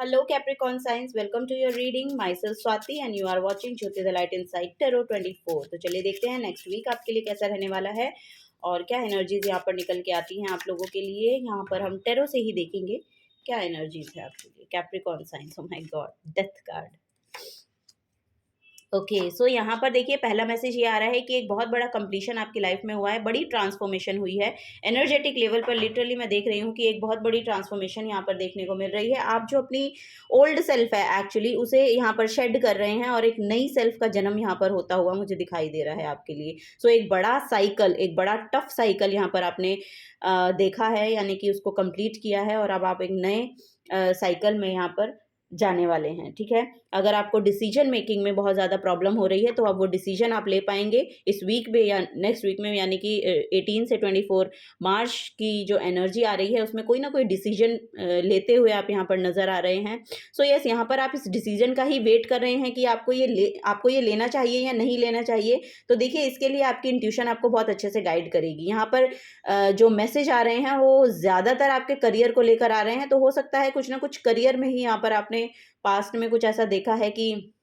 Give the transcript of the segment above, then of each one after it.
Hello Capricorn signs, welcome to your reading. Myself Swati and you are watching Jyoti the Light Inside Tarot 24। तो चलिए देखते हैं next week आपके लिए कैसा रहने वाला है और क्या एनर्जीज यहाँ पर निकल के आती हैं आप लोगों के लिए। यहाँ पर हम टेरो से ही देखेंगे क्या एनर्जीज है आपके लिए। Capricorn science, oh my God, death card. Okay so यहाँ पर देखिए पहला मैसेज ये आ रहा है कि एक बहुत बड़ा कंप्लीशन आपकी लाइफ में हुआ है, बड़ी ट्रांसफॉर्मेशन हुई है एनर्जेटिक लेवल पर। लिटरली मैं देख रही हूँ कि एक बहुत बड़ी ट्रांसफॉर्मेशन यहाँ पर देखने को मिल रही है। आप जो अपनी ओल्ड सेल्फ है एक्चुअली उसे यहाँ पर शेड कर रहे हैं और एक नई सेल्फ का जन्म यहाँ पर होता हुआ मुझे दिखाई दे रहा है आपके लिए। सो एक बड़ा साइकिल, एक बड़ा टफ साइकिल यहाँ पर आपने देखा है, यानी कि उसको कंप्लीट किया है और अब आप एक नए साइकिल में यहाँ पर जाने वाले हैं। ठीक है, अगर आपको डिसीजन मेकिंग में बहुत ज़्यादा प्रॉब्लम हो रही है तो अब वो डिसीजन आप ले पाएंगे इस वीक में या नेक्स्ट वीक में, यानी कि 18 से 24 मार्च की जो एनर्जी आ रही है उसमें कोई ना कोई डिसीजन लेते हुए आप यहाँ पर नज़र आ रहे हैं। सो यस, यहाँ पर आप इस डिसीजन का ही वेट कर रहे हैं कि आपको ये लेना चाहिए या नहीं लेना चाहिए। तो देखिए इसके लिए आपकी इंट्यूशन आपको बहुत अच्छे से गाइड करेगी। यहाँ पर जो मैसेज आ रहे हैं वो ज़्यादातर आपके करियर को लेकर आ रहे हैं। तो हो सकता है कुछ ना कुछ करियर में ही यहाँ पर आपने पास्ट में कुछ ऐसा देखा है कि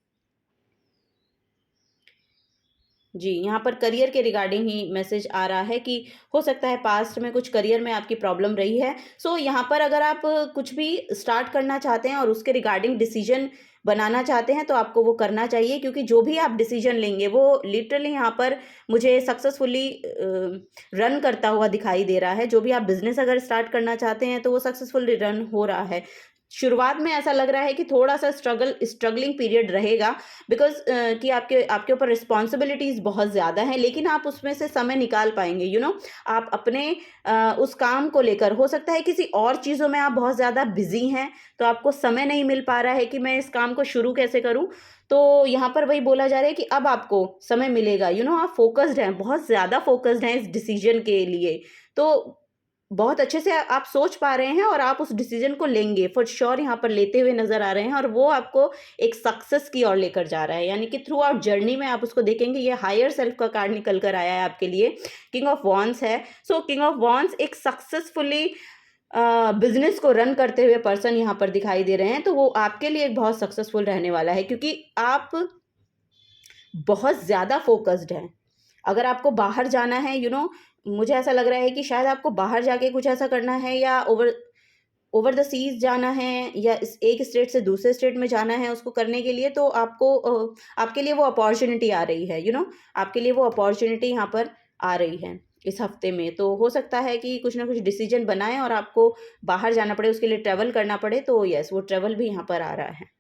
जी, यहाँ पर करियर के रिगार्डिंग ही मैसेज आ रहा है कि हो सकता है पास्ट में कुछ करियर में आपकी प्रॉब्लम रही है। सो यहाँ पर अगर आप कुछ भी स्टार्ट करना चाहते हैं और उसके रिगार्डिंग डिसीजन बनाना चाहते हैं तो आपको वो करना चाहिए, क्योंकि जो भी आप डिसीजन लेंगे वो लिटरली यहाँ पर मुझे सक्सेसफुली रन करता हुआ दिखाई दे रहा है। जो भी आप बिजनेस अगर स्टार्ट करना चाहते हैं तो वो सक्सेसफुली रन हो रहा है। शुरुआत में ऐसा लग रहा है कि थोड़ा सा स्ट्रगलिंग पीरियड रहेगा, बिकॉज कि आपके ऊपर रिस्पॉन्सिबिलिटीज़ बहुत ज़्यादा हैं, लेकिन आप उसमें से समय निकाल पाएंगे। आप अपने उस काम को लेकर, हो सकता है किसी और चीज़ों में आप बहुत ज़्यादा बिजी हैं तो आपको समय नहीं मिल पा रहा है कि मैं इस काम को शुरू कैसे करूं। तो यहाँ पर वही बोला जा रहा है कि अब आपको समय मिलेगा। आप फोकस्ड हैं, बहुत ज़्यादा फोकस्ड हैं इस डिसीजन के लिए। तो बहुत अच्छे से आप सोच पा रहे हैं और आप उस डिसीजन को लेंगे फॉर श्योर, यहाँ पर लेते हुए नजर आ रहे हैं और वो आपको एक सक्सेस की ओर लेकर जा रहा है। यानी कि थ्रू आउट जर्नी में आप उसको देखेंगे। ये हायर सेल्फ का कार्ड निकल कर आया है आपके लिए, किंग ऑफ वॉन्ड्स है। सो किंग ऑफ वॉन्ड्स एक सक्सेसफुली बिजनेस को रन करते हुए पर्सन यहाँ पर दिखाई दे रहे हैं। तो वो आपके लिए एक बहुत सक्सेसफुल रहने वाला है, क्योंकि आप बहुत ज़्यादा फोकस्ड हैं। अगर आपको बाहर जाना है, मुझे ऐसा लग रहा है कि शायद आपको बाहर जाके कुछ ऐसा करना है या ओवर द सीज जाना है या इस एक स्टेट से दूसरे स्टेट में जाना है उसको करने के लिए। तो आपके लिए वो अपॉर्चुनिटी आ रही है। आपके लिए वो अपॉर्चुनिटी यहाँ पर आ रही है इस हफ्ते में। तो हो सकता है कि कुछ ना कुछ डिसीजन बनाएं और आपको बाहर जाना पड़े, उसके लिए ट्रैवल करना पड़े। तो यस, वो ट्रैवल भी यहाँ पर आ रहा है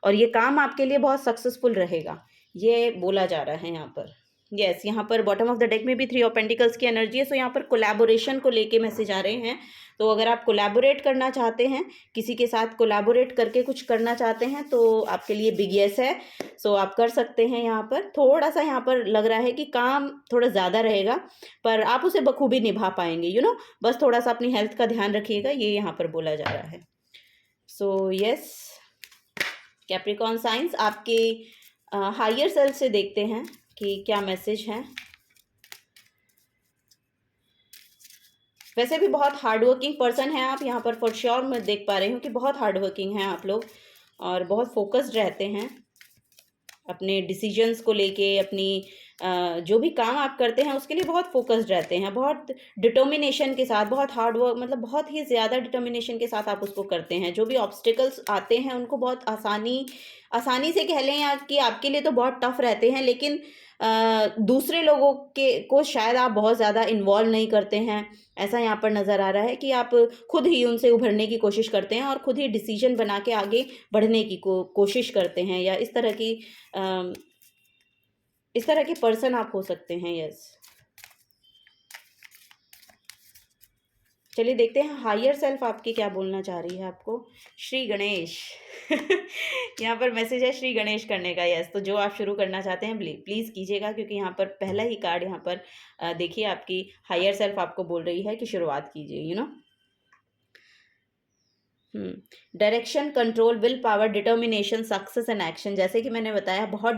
और ये काम आपके लिए बहुत सक्सेसफुल रहेगा, ये बोला जा रहा है यहाँ पर। यस, यहाँ पर बॉटम ऑफ द डेक में भी 3 ऑफ पेंटिकल्स की एनर्जी है। सो यहाँ पर कोलैबोरेशन को लेके मैसेज आ रहे हैं। तो अगर आप कोलैबोरेट करना चाहते हैं, किसी के साथ कोलैबोरेट करके कुछ करना चाहते हैं तो आपके लिए बिग येस है। सो आप कर सकते हैं। यहाँ पर थोड़ा सा यहाँ पर लग रहा है कि काम थोड़ा ज़्यादा रहेगा पर आप उसे बखूबी निभा पाएंगे। बस थोड़ा सा अपनी हेल्थ का ध्यान रखिएगा, ये यहाँ पर बोला जा रहा है। सो यस कैप्रिकॉर्न साइंस, आपके हायर सेल्फ से देखते हैं कि क्या मैसेज है। वैसे भी बहुत हार्डवर्किंग पर्सन है आप, यहाँ पर फॉर श्योर मैं देख पा रही हूँ कि बहुत हार्डवर्किंग हैं आप लोग और बहुत फोकस्ड रहते हैं अपने डिसीजंस को लेके। अपनी जो भी काम आप करते हैं उसके लिए बहुत फोकस्ड रहते हैं, बहुत डिटर्मिनेशन के साथ, बहुत हार्ड वर्क, मतलब बहुत ही ज़्यादा डिटर्मिनेशन के साथ आप उसको करते हैं। जो भी ऑब्स्टिकल्स आते हैं उनको बहुत आसानी से कह लें या कि आपके लिए तो बहुत टफ रहते हैं, लेकिन दूसरे लोगों को शायद आप बहुत ज़्यादा इन्वॉल्व नहीं करते हैं। ऐसा यहाँ पर नज़र आ रहा है कि आप खुद ही उनसे उभरने की कोशिश करते हैं और खुद ही डिसीजन बना के आगे बढ़ने की कोशिश करते हैं, या इस तरह के पर्सन आप हो सकते हैं। यस, चलिए देखते हैं हायर सेल्फ आपकी क्या बोलना चाह रही है आपको। श्री गणेश यहाँ पर मैसेज है श्री गणेश करने का। यस, तो जो आप शुरू करना चाहते हैं प्लीज़ कीजिएगा, क्योंकि यहाँ पर पहला ही कार्ड यहाँ पर देखिए आपकी हायर सेल्फ आपको बोल रही है कि शुरुआत कीजिए। Direction, control, will power, determination, success and action, जैसे कि मैंने बताया बहुत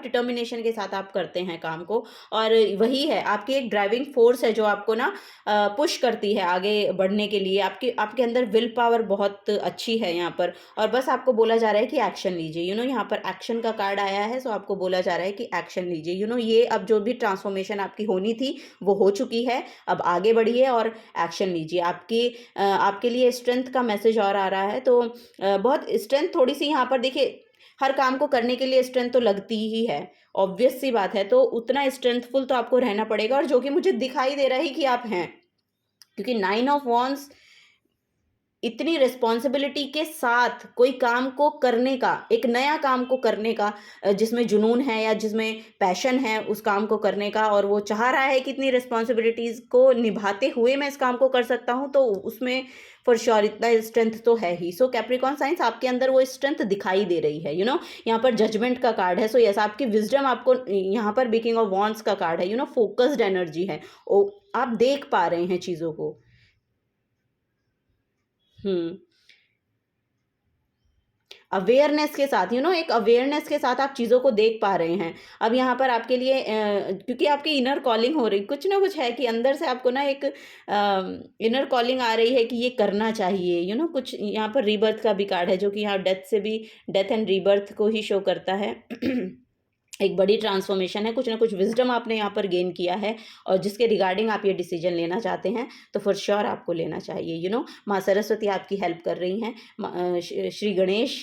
डिटर्मिनेशन के साथ आप करते हैं काम को, और वही है आपकी एक ड्राइविंग फोर्स है जो आपको ना पुश करती है आगे बढ़ने के लिए। आपके आपके अंदर विल पावर बहुत अच्छी है यहाँ पर, और बस आपको बोला जा रहा है कि एक्शन लीजिए। यहाँ पर एक्शन का कार्ड आया है, सो आपको बोला जा रहा है कि एक्शन लीजिए। ये अब जो भी ट्रांसफॉर्मेशन आपकी होनी थी वो हो चुकी है, अब आगे बढ़िए और एक्शन लीजिए। आपके लिए स्ट्रेंथ का मैसेज और आ रहा है, तो बहुत स्ट्रेंथ थोड़ी सी यहाँ पर देखिए, हर काम को करने के लिए स्ट्रेंथ तो लगती ही है, ऑब्वियस सी बात है, तो उतना स्ट्रेंथफुल तो आपको रहना पड़ेगा, और जो कि मुझे दिखाई दे रहा है कि आप हैं, क्योंकि 9 ऑफ वॉन्ड्स इतनी रिस्पॉन्सिबिलिटी के साथ कोई काम को करने का, एक नया काम को करने का, जिसमें जुनून है या जिसमें पैशन है उस काम को करने का, और वो चाह रहा है कि इतनी रिस्पॉन्सिबिलिटीज़ को निभाते हुए मैं इस काम को कर सकता हूँ, तो उसमें फॉर श्योर इतना स्ट्रेंथ तो है ही। सो कैप्रिकॉर्न साइंस, आपके अंदर वो स्ट्रेंथ दिखाई दे रही है। यहाँ पर जजमेंट का कार्ड है, सो यस, आपकी विजडम आपको यहाँ पर, बीकिंग ऑफ वॉन्ड्स का कार्ड है, फोकस्ड एनर्जी है, आप देख पा रहे हैं चीज़ों को। अवेयरनेस के साथ, एक अवेयरनेस के साथ आप चीज़ों को देख पा रहे हैं। अब यहाँ पर आपके लिए क्योंकि आपकी इनर कॉलिंग हो रही, कुछ ना कुछ है कि अंदर से आपको ना एक इनर कॉलिंग आ रही है कि ये करना चाहिए। कुछ यहाँ पर रीबर्थ का भी कार्ड है, जो कि यहाँ डेथ एंड रीबर्थ को ही शो करता है। एक बड़ी ट्रांसफॉर्मेशन है, कुछ ना कुछ विजडम आपने यहाँ पर गेन किया है, और जिसके रिगार्डिंग आप ये डिसीजन लेना चाहते हैं, तो फॉर श्योर आपको लेना चाहिए। माँ सरस्वती आपकी हेल्प कर रही हैं। श्री गणेश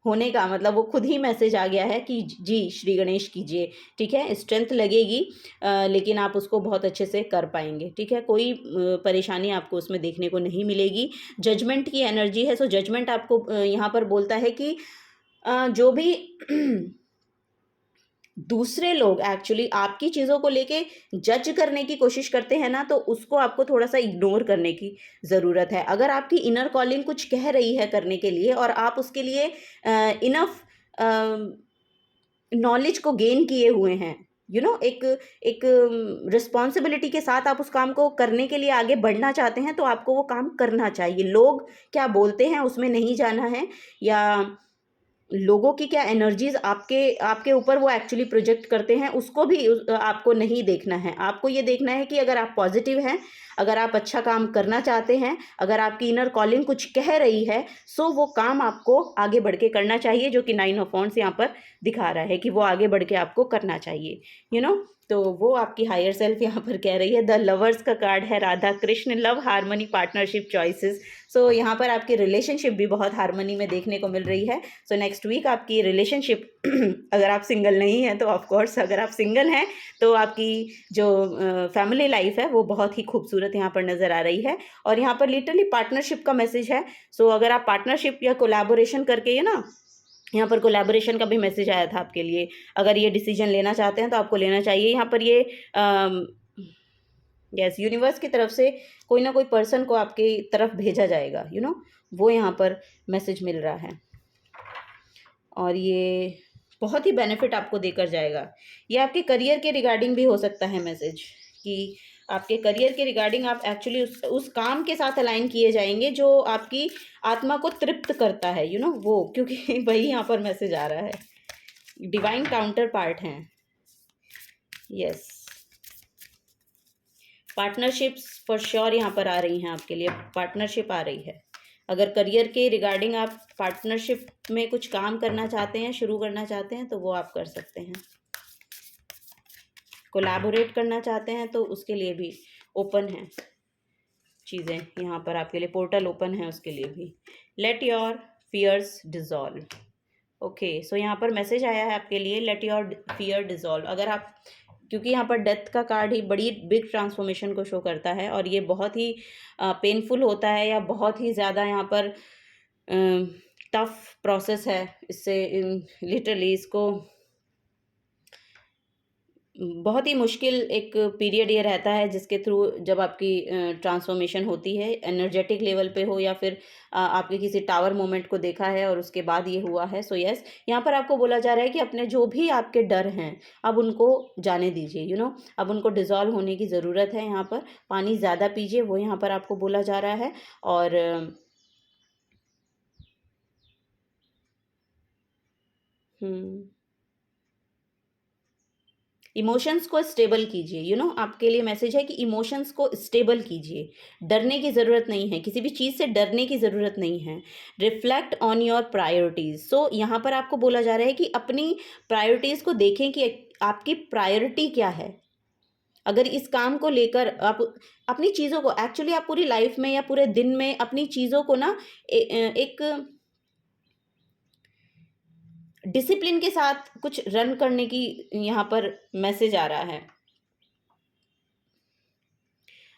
होने का मतलब वो खुद ही मैसेज आ गया है कि जी श्री गणेश कीजिए, ठीक है। स्ट्रेंथ लगेगी, लेकिन आप उसको बहुत अच्छे से कर पाएंगे, ठीक है। कोई परेशानी आपको उसमें देखने को नहीं मिलेगी। जजमेंट की एनर्जी है, सो जजमेंट आपको यहाँ पर बोलता है कि जो भी दूसरे लोग एक्चुअली आपकी चीज़ों को लेके जज करने की कोशिश करते हैं ना, तो उसको आपको थोड़ा सा इग्नोर करने की ज़रूरत है। अगर आपकी इनर कॉलिंग कुछ कह रही है करने के लिए, और आप उसके लिए इनफ नॉलेज को गेन किए हुए हैं, एक रिस्पॉन्सिबिलिटी के साथ आप उस काम को करने के लिए आगे बढ़ना चाहते हैं, तो आपको वो काम करना चाहिए। लोग क्या बोलते हैं उसमें नहीं जाना है, या लोगों की क्या एनर्जीज आपके आपके ऊपर वो एक्चुअली प्रोजेक्ट करते हैं, उसको भी आपको नहीं देखना है। आपको ये देखना है कि अगर आप पॉजिटिव हैं, अगर आप अच्छा काम करना चाहते हैं, अगर आपकी इनर कॉलिंग कुछ कह रही है, सो वो काम आपको आगे बढ़ के करना चाहिए, जो कि 9 ऑफ वॉन्ड्स यहाँ पर दिखा रहा है कि वो आगे बढ़ के आपको करना चाहिए, तो वो आपकी हायर सेल्फ यहाँ पर कह रही है। द लवर्स का कार्ड है, Radha Krishna, love, harmony, partnership, choices. So यहाँ पर आपकी रिलेशनशिप भी बहुत हार्मनी में देखने को मिल रही है। सो नेक्स्ट वीक आपकी रिलेशनशिप अगर आप सिंगल नहीं हैं तो ऑफकोर्स, अगर आप सिंगल हैं तो आपकी जो फैमिली लाइफ है वो बहुत ही खूबसूरत यहाँ पर नज़र आ रही है, और यहाँ पर लिटरली पार्टनरशिप का मैसेज है। सो अगर आप पार्टनरशिप या कोलैबोरेशन करके, यहाँ पर कोलैबोरेशन का भी मैसेज आया था आपके लिए। अगर ये डिसीजन लेना चाहते हैं तो आपको लेना चाहिए। यहाँ पर ये यस, यूनिवर्स की तरफ से कोई ना कोई पर्सन को आपकी तरफ भेजा जाएगा, वो यहाँ पर मैसेज मिल रहा है, और ये बहुत ही बेनिफिट आपको देकर जाएगा। ये आपके करियर के रिगार्डिंग भी हो सकता है मैसेज, कि आपके करियर के रिगार्डिंग आप एक्चुअली उस काम के साथ अलाइन किए जाएंगे जो आपकी आत्मा को तृप्त करता है, वो, क्योंकि वही यहाँ पर मैसेज आ रहा है। डिवाइन काउंटर पार्ट हैं, यस। पार्टनरशिप्स फॉर श्योर यहाँ पर आ रही हैं आपके लिए, पार्टनरशिप आ रही है। अगर करियर के रिगार्डिंग आप पार्टनरशिप में कुछ काम करना चाहते हैं, शुरू करना चाहते हैं, तो वो आप कर सकते हैं। कोलैबोरेट करना चाहते हैं तो उसके लिए भी ओपन है चीज़ें, यहाँ पर आपके लिए पोर्टल ओपन है उसके लिए भी। Let your fears dissolve, okay. So यहाँ पर मैसेज आया है आपके लिए, लेट योर फियर डिज़ॉल्व। अगर आप, क्योंकि यहाँ पर डेथ का कार्ड ही बड़ी बिग ट्रांसफॉर्मेशन को शो करता है, और ये बहुत ही पेनफुल होता है, या बहुत ही ज़्यादा यहाँ पर टफ प्रोसेस है। इससे लिटरली इसको बहुत ही मुश्किल एक पीरियड ये रहता है, जिसके थ्रू जब आपकी ट्रांसफॉर्मेशन होती है, एनर्जेटिक लेवल पे हो, या फिर आपके किसी टावर मोमेंट को देखा है और उसके बाद ये हुआ है। सो यस, यहाँ पर आपको बोला जा रहा है कि अपने जो भी आपके डर हैं, अब उनको जाने दीजिए, अब उनको डिज़ोल्व होने की ज़रूरत है। यहाँ पर पानी ज़्यादा पीजिए, वो यहाँ पर आपको बोला जा रहा है। और हुँ। इमोशंस को स्टेबल कीजिए, आपके लिए मैसेज है कि इमोशंस को स्टेबल कीजिए। डरने की ज़रूरत नहीं है, किसी भी चीज़ से डरने की ज़रूरत नहीं है। Reflect on your priorities. So यहाँ पर आपको बोला जा रहा है कि अपनी प्रायोरिटीज़ को देखें कि आपकी प्रायोरिटी क्या है। अगर इस काम को लेकर आप अपनी चीज़ों को एक्चुअली आप पूरी लाइफ में या पूरे दिन में अपनी चीज़ों को ना एक डिसिप्लिन के साथ कुछ रन करने की यहाँ पर मैसेज आ रहा है।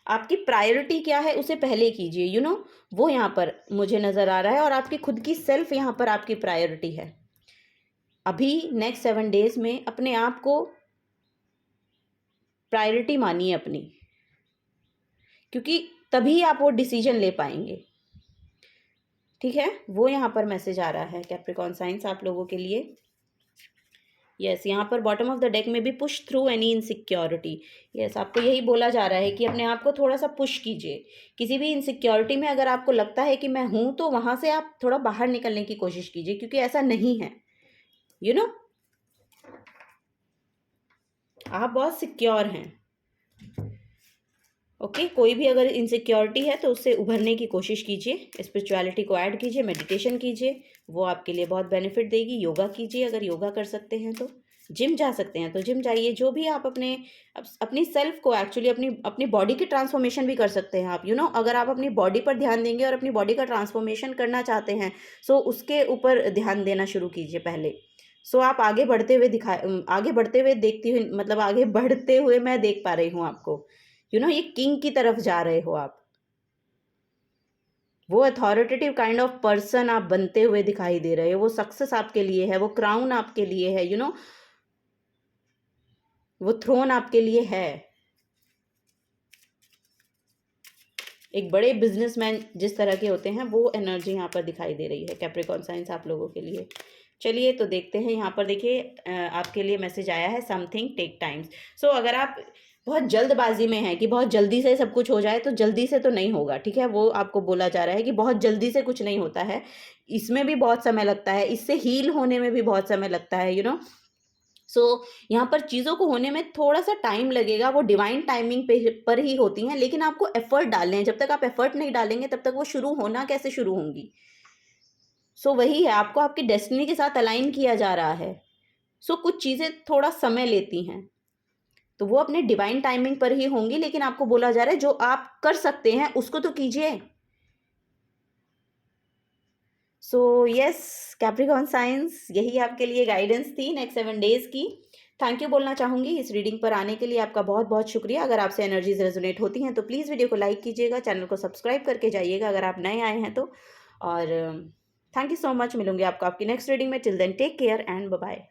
आपकी प्रायोरिटी क्या है उसे पहले कीजिए, वो यहाँ पर मुझे नज़र आ रहा है, और आपकी खुद की सेल्फ यहाँ पर आपकी प्रायोरिटी है। अभी नेक्स्ट 7 डेज में अपने आप को प्रायोरिटी मानिए अपनी, क्योंकि तभी आप वो डिसीजन ले पाएंगे। ठीक है, वो यहाँ पर मैसेज आ रहा है कैप्रिकॉर्न साइंस आप लोगों के लिए। यस, यहाँ पर बॉटम ऑफ द डेक में भी push through any insecurity. Yes, आपको यही बोला जा रहा है कि अपने आप को थोड़ा सा पुश कीजिए। किसी भी इनसिक्योरिटी में अगर आपको लगता है कि मैं हूँ, तो वहाँ से आप थोड़ा बाहर निकलने की कोशिश कीजिए, क्योंकि ऐसा नहीं है। आप बहुत सिक्योर हैं। ओके, कोई भी अगर इनसिक्योरिटी है तो उससे उभरने की कोशिश कीजिए, स्पिरिचुअलिटी को ऐड कीजिए, मेडिटेशन कीजिए, वो आपके लिए बहुत बेनिफिट देगी। योगा कीजिए, अगर योगा कर सकते हैं तो। जिम जा सकते हैं तो जिम जाइए। जो भी आप अपनी सेल्फ को एक्चुअली अपनी बॉडी की ट्रांसफॉर्मेशन भी कर सकते हैं आप। अगर आप अपनी बॉडी पर ध्यान देंगे और अपनी बॉडी का ट्रांसफॉर्मेशन करना चाहते हैं, सो उसके ऊपर ध्यान देना शुरू कीजिए पहले। सो आप आगे बढ़ते हुए देखती हुई, मतलब आगे बढ़ते हुए मैं देख पा रही हूँ आपको। ये किंग की तरफ जा रहे हो आप। वो अथॉरिटेटिव काइंड ऑफ पर्सन आप बनते हुए दिखाई दे रहे हो। वो सक्सेस आपके लिए है, वो क्राउन आपके लिए है, वो थ्रोन आपके लिए है। एक बड़े बिजनेसमैन जिस तरह के होते हैं, वो एनर्जी यहाँ पर दिखाई दे रही है कैप्रिकॉर्न साइंस आप लोगों के लिए। चलिए तो देखते हैं, यहाँ पर देखिए आपके लिए मैसेज आया है समथिंग टेक टाइम्स। सो अगर आप बहुत जल्दबाजी में हैं कि बहुत जल्दी से सब कुछ हो जाए, तो जल्दी से तो नहीं होगा। ठीक है, वो आपको बोला जा रहा है कि बहुत जल्दी से कुछ नहीं होता है, इसमें भी बहुत समय लगता है, इससे हील होने में भी बहुत समय लगता है। सो यहाँ पर चीज़ों को होने में थोड़ा सा टाइम लगेगा, वो डिवाइन टाइमिंग पर ही होती हैं, लेकिन आपको एफर्ट डालने हैं। जब तक आप एफर्ट नहीं डालेंगे, तब तक वो शुरू होना कैसे शुरू होंगी। सो वही है, आपको आपकी डेस्टिनी के साथ अलाइन किया जा रहा है। सो कुछ चीज़ें थोड़ा समय लेती हैं, तो वो अपने डिवाइन टाइमिंग पर ही होंगी, लेकिन आपको बोला जा रहा है जो आप कर सकते हैं उसको तो कीजिए। सो यस कैप्रिकॉर्न साइंस, यही आपके लिए गाइडेंस थी नेक्स्ट 7 डेज की। थैंक यू बोलना चाहूँगी इस रीडिंग पर आने के लिए। आपका बहुत बहुत शुक्रिया। अगर आपसे एनर्जीज रेजोनेट होती हैं तो प्लीज़ वीडियो को लाइक कीजिएगा, चैनल को सब्सक्राइब करके जाइएगा अगर आप नए आए हैं तो। और थैंक यू सो मच। मिलूंगी आपको आपकी नेक्स्ट रीडिंग में। Till then take care and bye bye.